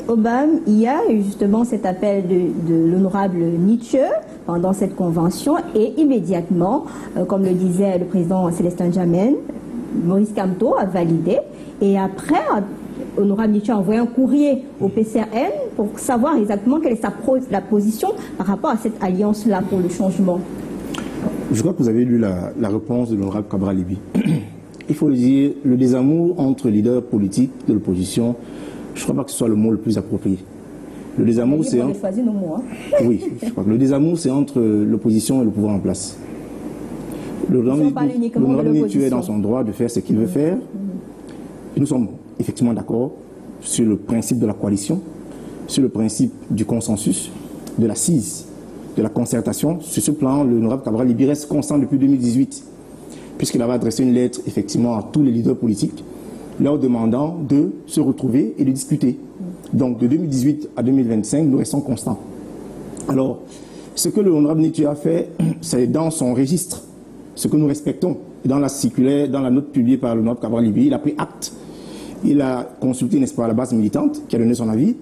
Obama, il y a justement cet appel de l'honorable Nietzsche pendant cette convention et immédiatement, comme le disait le président Célestin Djamène, Maurice Kamto a validé et après, honorable Nietzsche a envoyé un courrier au PCRN pour savoir exactement quelle est la position par rapport à cette alliance-là pour le changement. Je crois que vous avez lu la réponse de l'honorable Cabral Libby. Il faut le dire, le désamour entre leaders politiques de l'opposition, je ne crois pas que ce soit le mot le plus approprié. Le désamour, c'est entre... choisi nos mots, hein. Oui, je crois que le désamour, c'est entre l'opposition et le pouvoir en place. L'honorable Nietzsche est dans son droit de faire ce qu'il veut faire. Et nous sommes effectivement d'accord sur le principe de la coalition, sur le principe du consensus, de l'assise, de la concertation. Sur ce plan, l'honorable Cabral Libby reste constant depuis 2018. Puisqu'il avait adressé une lettre effectivement à tous les leaders politiques, leur demandant de se retrouver et de discuter. Donc de 2018 à 2025, nous restons constants. Alors, ce que l'honorable Nietzsche a fait, c'est dans son registre, ce que nous respectons. Dans la circulaire, dans la note publiée par l'honorable Cabral Libby, il a pris acte. Il a consulté, n'est-ce pas, la base militante, qui a donné son avis,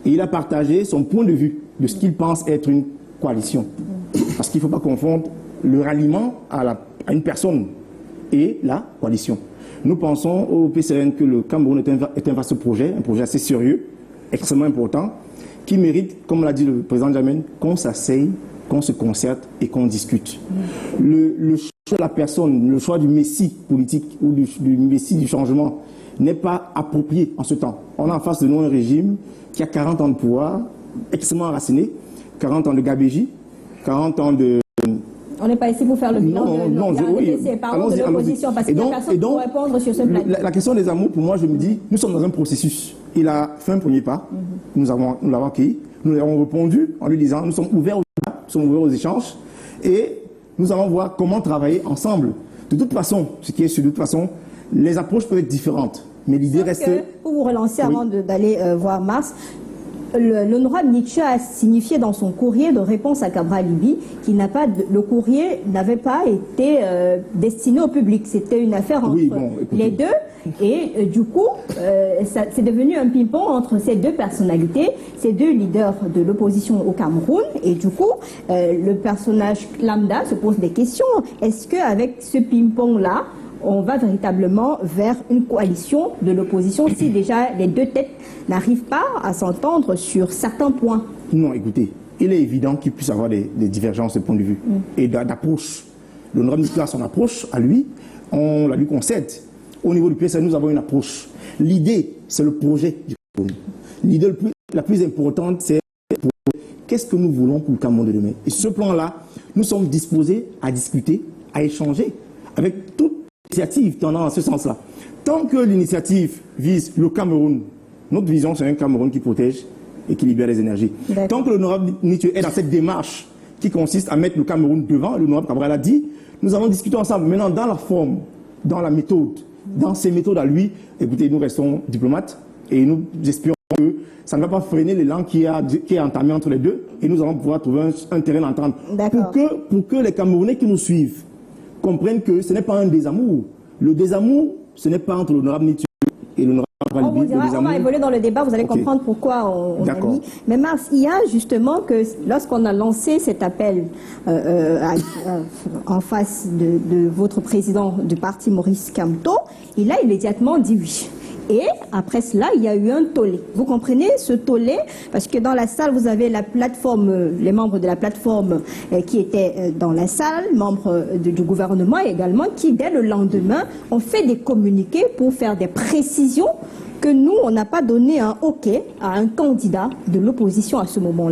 et il a partagé son point de vue de ce qu'il pense être une coalition. Parce qu'il ne faut pas confondre le ralliement à une personne et la coalition. Nous pensons au PCN que le Cameroun est un vaste projet, un projet assez sérieux, extrêmement important, qui mérite, comme l'a dit le président Djamène, qu'on s'asseye, qu'on se concerte et qu'on discute. Le choix de la personne, le choix du messie politique ou du messie du changement n'est pas approprié en ce temps. On a en face de nous un régime qui a 40 ans de pouvoir, extrêmement enraciné, 40 ans de gabégie, 40 ans de... On n'est pas ici pour faire le bilan de l'opposition, parce qu'il n'y a personne pour répondre sur ce plan. La question des amours, pour moi, je me dis, nous sommes dans un processus. Il a fait un premier pas, nous l'avons accueilli, nous lui avons répondu en lui disant, nous sommes ouverts aux débats, nous sommes ouverts aux échanges, et nous allons voir comment travailler ensemble. De toute façon, ce qui est sûr, de toute façon, les approches peuvent être différentes, mais l'idée reste... Pour vous relancer avant d'aller voir Mars, l'honorable Nietzsche a signifié dans son courrier de réponse à Cabral Libby qu'il le courrier n'avait pas été destiné au public. C'était une affaire entre les deux. Et du coup, c'est devenu un ping-pong entre ces deux personnalités, ces deux leaders de l'opposition au Cameroun. Et du coup, le personnage lambda se pose des questions. Est-ce qu'avec ce ping-pong-là, on va véritablement vers une coalition de l'opposition si déjà les deux têtes n'arrivent pas à s'entendre sur certains points? Non, écoutez, il est évident qu'il puisse y avoir des divergences de point de vue et d'approche. L'honorable Nicolas a son approche à lui, on la lui concède. Au niveau du PSA, nous avons une approche. L'idée, c'est le projet du Cameroun. L'idée la plus importante, c'est qu'est-ce que nous voulons pour le Cameroun de demain. Et sur ce plan-là, nous sommes disposés à discuter, à échanger avec toute initiative tendant dans ce sens-là. Tant que l'initiative vise le Cameroun, notre vision, c'est un Cameroun qui protège et qui libère les énergies. Tant que l'honorable Nietzsche est dans cette démarche qui consiste à mettre le Cameroun devant, l'honorable Cabral a dit, nous allons discuter ensemble. Maintenant, dans la forme, dans la méthode, dans ces méthodes à lui, écoutez, nous restons diplomates et nous espérons que ça ne va pas freiner l'élan qui est entamé entre les deux et nous allons pouvoir trouver un terrain d'entente. Pour que les Camerounais qui nous suivent comprennent que ce n'est pas un désamour. Le désamour, ce n'est pas entre l'honorable Nietzsche et l'honorable Libby. On va évoluer dans le débat, vous allez comprendre pourquoi on a mis. Mais Mars, il y a justement que lorsqu'on a lancé cet appel en face de votre président du parti, Maurice Kamto, il a immédiatement dit oui. Et après cela, il y a eu un tollé. Vous comprenez ce tollé? Parce que dans la salle, vous avez la plateforme, les membres de la plateforme qui étaient dans la salle, membres du gouvernement également, qui dès le lendemain ont fait des communiqués pour faire des précisions que nous, on n'a pas donné un OK à un candidat de l'opposition à ce moment-là.